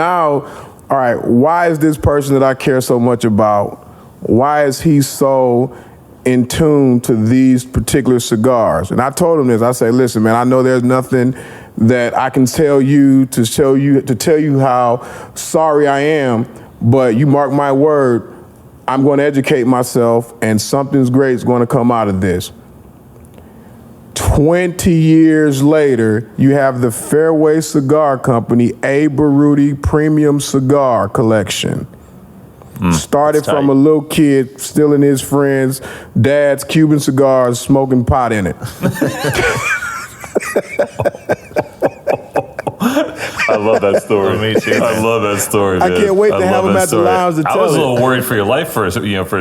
all right, why is this person that I care so much about, why is he so in tune to these particular cigars? And I told him this. I say, listen, man, I know there's nothing that I can tell you to tell you how sorry I am, but you mark my word, I'm going to educate myself, and something's great is going to come out of this. 20 years later, you have the Fairway Cigar Company A. Baruti Premium Cigar Collection. Started from a little kid stealing his friend's dad's Cuban cigars, smoking pot in it. I love that story. Me too. I love that story, man. I can't wait to have him at the lounge to tell it. I was a little worried for your life for a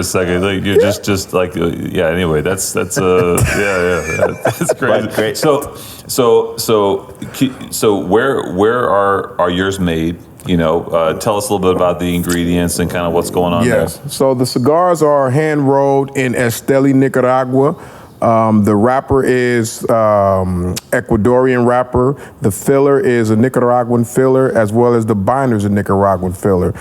second. Like, you're just like, yeah. Anyway, that's that's crazy. Great. So where are yours made? Tell us a little bit about the ingredients and kind of what's going on there. So the cigars are hand rolled in Esteli, Nicaragua. The wrapper is Ecuadorian wrapper. The filler is a Nicaraguan filler, as well as the binder is a Nicaraguan filler.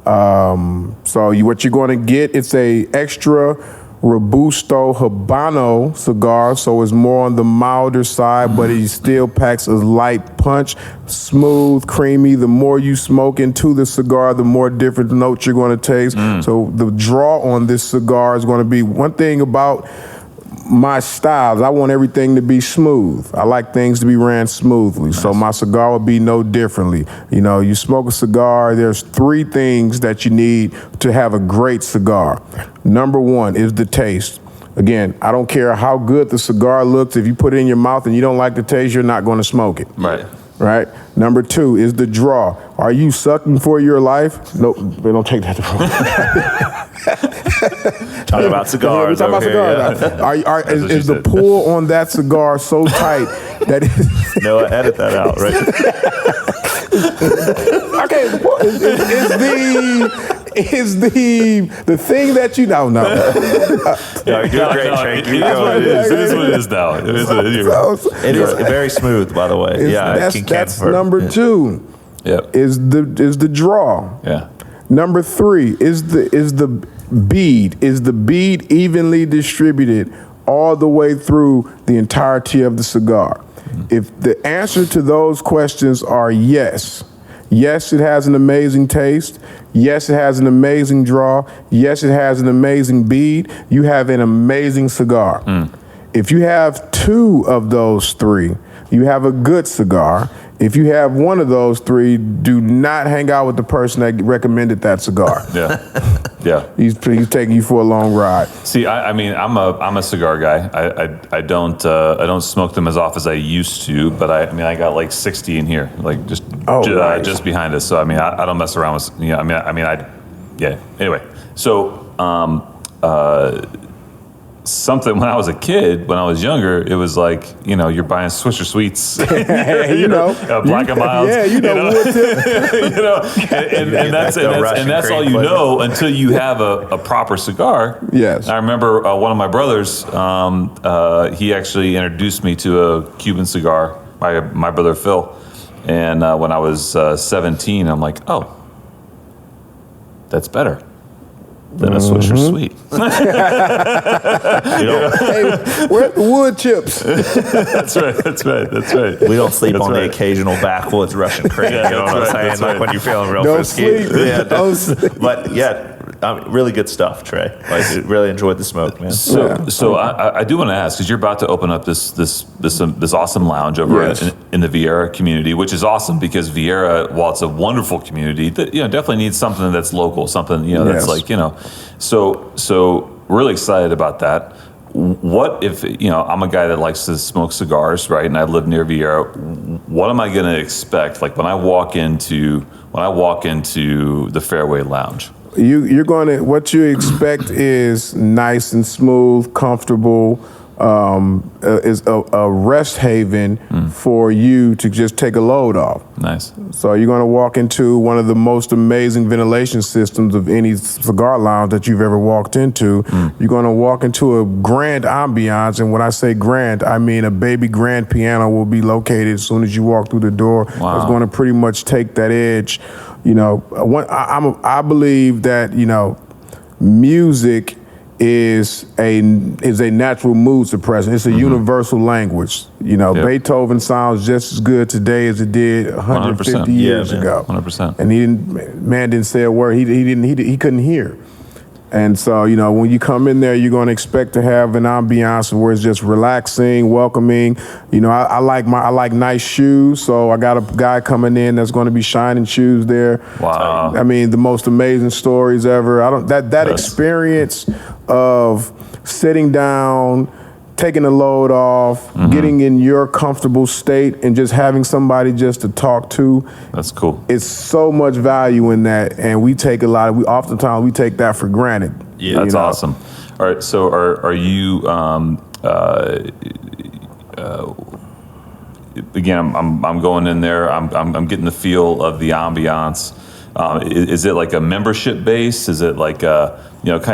What you're going to get, it's a extra Robusto Habano cigar, so it's more on the milder side, but it still packs a light punch, smooth, creamy. The more you smoke into the cigar, the more different notes you're going to taste. So the draw on this cigar is going to be one thing about my styles. I want everything to be smooth. I like things to be ran smoothly. Nice. So my cigar would be no differently. You smoke a cigar, there's 3 things that you need to have a great cigar. Number 1 is the taste. Again, I don't care how good the cigar looks. If you put it in your mouth and you don't like the taste, you're not going to smoke it. Right? Number 2 is the draw. Are you sucking for your life? No, they don't take that the wrong Talking about cigars. We're talking about cigars. Is the pull on that cigar so tight that Noah, edit that out, right? Okay, is the thing that you know? No. You're doing great, Trey. It is what it is now. It is very smooth, by the way. That's number 2. Yep. Is the draw. Yeah. Number 3 is the bead. Is the bead evenly distributed all the way through the entirety of the cigar? If the answer to those questions are yes, it has an amazing taste. Yes, it has an amazing draw. Yes, it has an amazing bead. You have an amazing cigar. If you have 2 of those 3, you have a good cigar. If you have 1 of those 3, do not hang out with the person that recommended that cigar. Yeah. He's taking you for a long ride. See, I'm a cigar guy. I don't smoke them as often as I used to, but I got like 60 in here, like just behind us. So I don't mess around with. Anyway, so something when I was a kid, when I was younger, it was like, you're buying Swisher Sweets, Black and Milds, wood tip. and that's all you know until you have a proper cigar. Yes. I remember one of my brothers, he actually introduced me to a Cuban cigar, my brother Phil, and when I was 17, I'm like, oh, that's better than a Swisher Sweet. Hey, we're at the wood chips. That's right. We don't sleep on the occasional backwoods Russian cream. You know what I'm saying? Like when you're feeling real frisky. Don't sleep. But really good stuff, Trey. Like, really enjoyed the smoke, man. So I do want to ask, because you're about to open up this awesome lounge over in the Viera community, which is awesome because Viera, while it's a wonderful community, that definitely needs something that's local, something that's like So really excited about that. What if I'm a guy that likes to smoke cigars, right? And I live near Viera. What am I going to expect? Like when I walk into the Fairway Lounge. You're going to, what you expect is nice and smooth, comfortable, is a rest haven for you to just take a load off. Nice. So you're going to walk into one of the most amazing ventilation systems of any cigar lounge that you've ever walked into. You're going to walk into a grand ambiance, and when I say grand, I mean a baby grand piano will be located as soon as you walk through the door. Wow. It's going to pretty much take that edge. I believe that music is a natural mood suppressant. It's a universal language. Beethoven sounds just as good today as it did 150 years ago. 100%. And man didn't say a word. He couldn't hear. And so, when you come in there, you're going to expect to have an ambiance where it's just relaxing, welcoming. I like nice shoes, so I got a guy coming in that's going to be shining shoes there. Wow. The most amazing stories ever. That experience of sitting down, taking the load off, getting in your comfortable state, and just having somebody just to talk to. That's cool. It's so much value in that, and oftentimes we take that for granted. Yeah, that's awesome. All right, so are you again, I'm going in there. I'm getting the feel of the ambiance. Is it like a membership base? Is it like kind of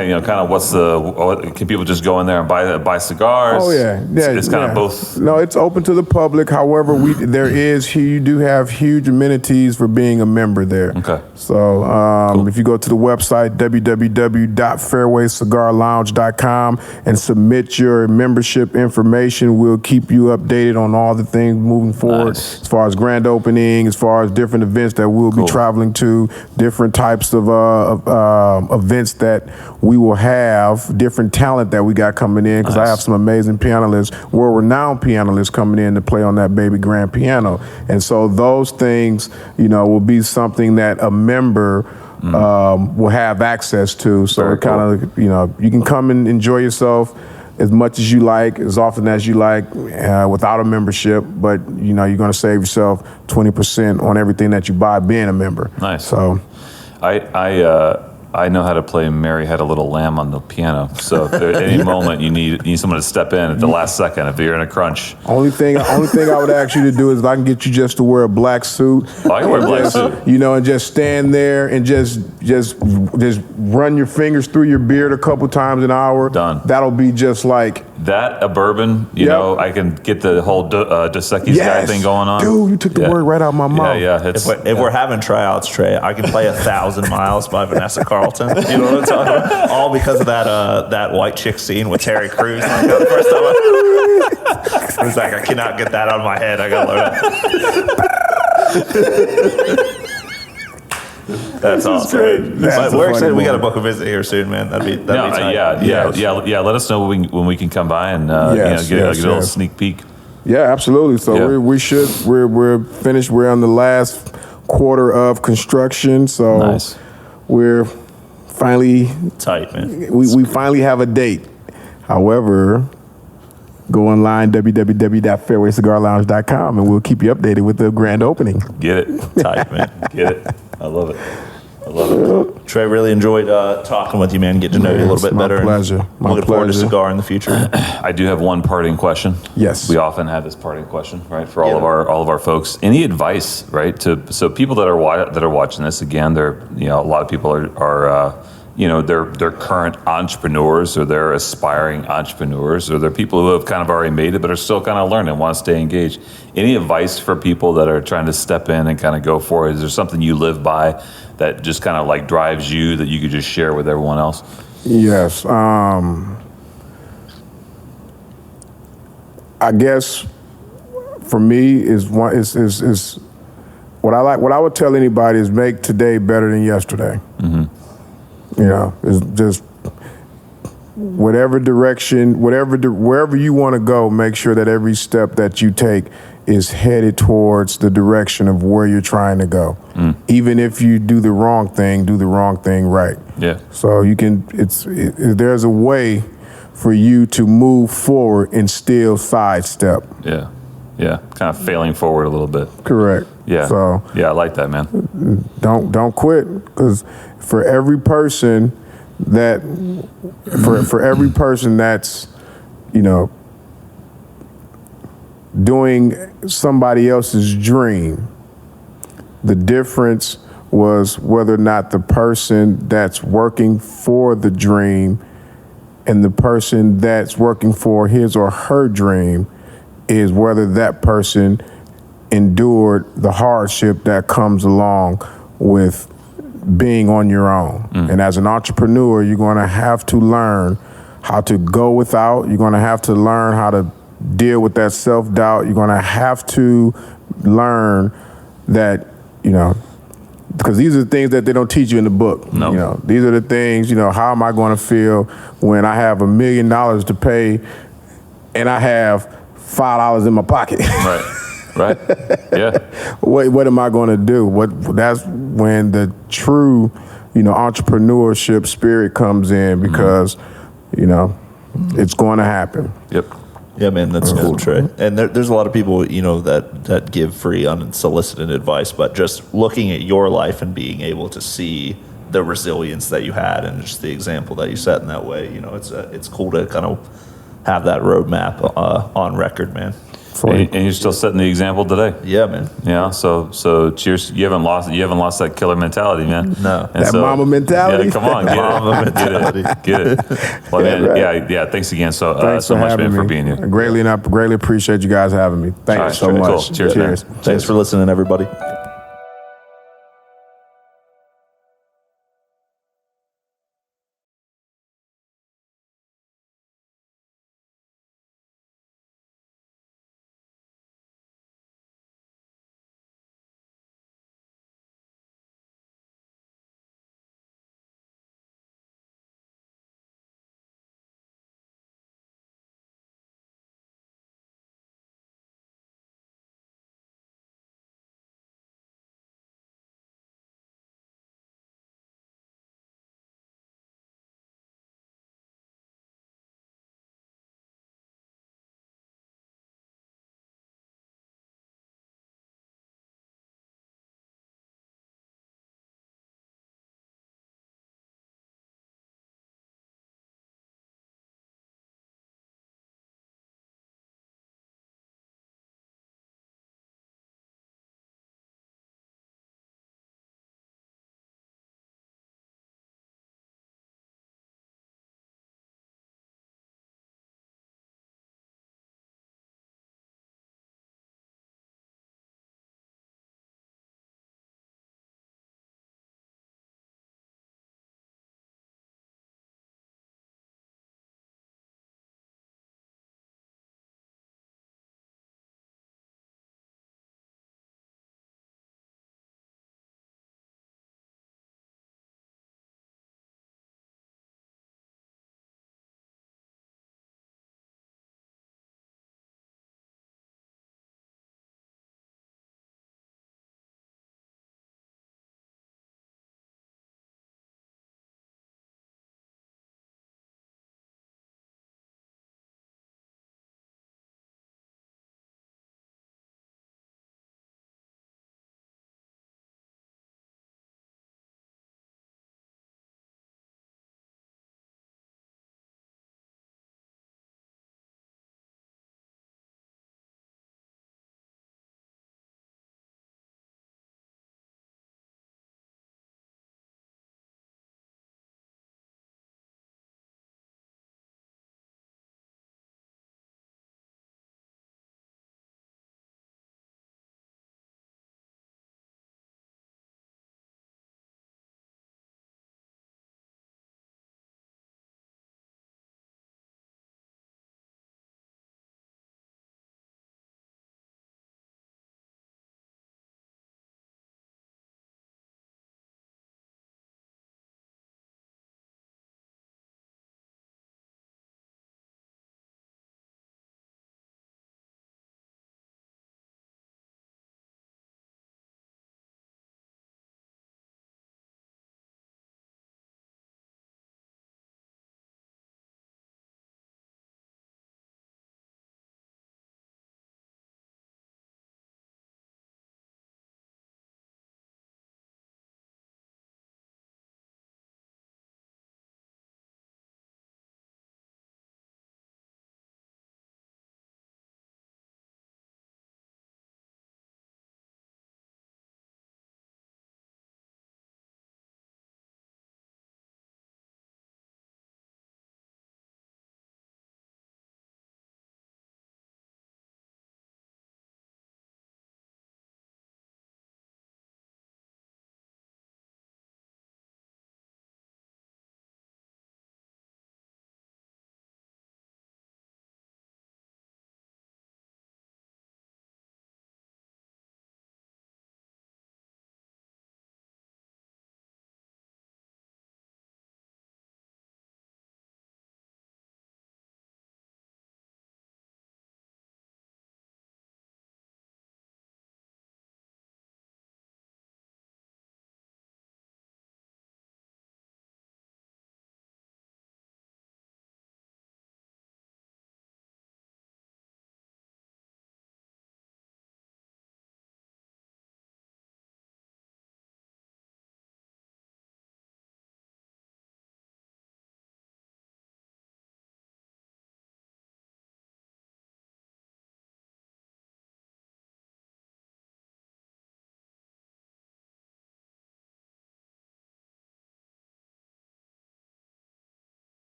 can people just go in there and buy cigars? Oh yeah. It's kind of both. No, it's open to the public. However, you do have huge amenities for being a member there. Okay. So if you go to the website www.fairwaycigarlounge.com and submit your membership information, we'll keep you updated on all the things moving forward. Nice. As far as grand opening, as far as different events that we'll be traveling to, different types of events that we will have, different talent that we got coming in, because I have some amazing pianists, world-renowned pianists coming in to play on that baby grand piano. And so those things, will be something that a member will have access to. So it kind of, you can come and enjoy yourself as much as you like, as often as you like, without a membership. But you're going to save yourself 20% on everything that you buy being a member. Nice. So, I know how to play "Mary Had a Little Lamb" on the piano. So if at any moment you need someone to step in at the last second, if you're in a crunch. Only thing I would ask you to do is if I can get you just to wear a black suit. Oh, I can wear a black suit. And just stand there and just run your fingers through your beard a couple times an hour. Done. That'll be just like that, a bourbon. I can get the whole Dos Equis guy thing going on. Dude, you took the word right out of my mouth. Yeah. If we're having tryouts, Trey, I can play 1,000 Miles by Vanessa Carlton. You know what I'm talking about? All because of that white chick scene with Terry Crews. Like, the first time I was like, I cannot get that out of my head. I gotta learn it. That's awesome. We're excited. We got to book a visit here soon, man. That'd be tight. Yeah. Let us know when we can come by and get a little sneak peek. Yeah, absolutely. So we're finished. We're on the last quarter of construction. So nice. We're finally tight, man. We finally have a date. However, go online, www.fairwaycigarlounge.com, and we'll keep you updated with the grand opening. Get it. Tight, man. Get it. I love it. Trey, really enjoyed talking with you, man. Getting to know you a little bit better. My pleasure. Looking forward to cigar in the future. I do have one parting question. Yes. We often have this parting question, right, for all of our folks. Any advice, right, so people that are watching this, again, they're a lot of people are they're current entrepreneurs, or they're aspiring entrepreneurs, or they're people who have kind of already made it but are still kind of learning, want to stay engaged. Any advice for people that are trying to step in and kind of go for it? Is there something you live by that just kind of like drives you that you could just share with everyone else? Yes. I guess for me is what I like. What I would tell anybody is make today better than yesterday. Mm-hmm. It's just whatever direction, wherever you want to go, make sure that every step that you take is headed towards the direction of where you're trying to go. Even if you do the wrong thing right. Yeah. So there's a way for you to move forward and still sidestep. Yeah. Yeah. Kind of failing forward a little bit. Correct. Yeah. So yeah, I like that, man. Don't quit, because for every person that's doing somebody else's dream, the difference was whether or not the person that's working for the dream and the person that's working for his or her dream is whether that person endured the hardship that comes along with being on your own. And as an entrepreneur, you're going to have to learn how to go without. You're going to have to learn how to deal with that self-doubt. You're going to have to learn that, because these are the things that they don't teach you in the book. No. These are the things, how am I going to feel when I have $1 million to pay and I have $5 in my pocket? Right. Yeah. What am I going to do? That's when the true, entrepreneurship spirit comes in, because, it's going to happen. Yep. Yeah, man, that's cool, Trey. And there's a lot of people, that give free, unsolicited advice, but just looking at your life and being able to see the resilience that you had and just the example that you set in that way, it's cool to kind of have that roadmap on record, man. And you're still setting the example today. Yeah, man. Yeah. So cheers. You haven't lost that killer mentality, man. No. And that mama mentality. Yeah, come on, get Mama it. mentality. Get it. Well, man, right. yeah. Thanks again. So Thanks much, man, me. for being here. I greatly appreciate you guys having me. Thank you so cool. much. Cheers, man. Thanks for listening, everybody.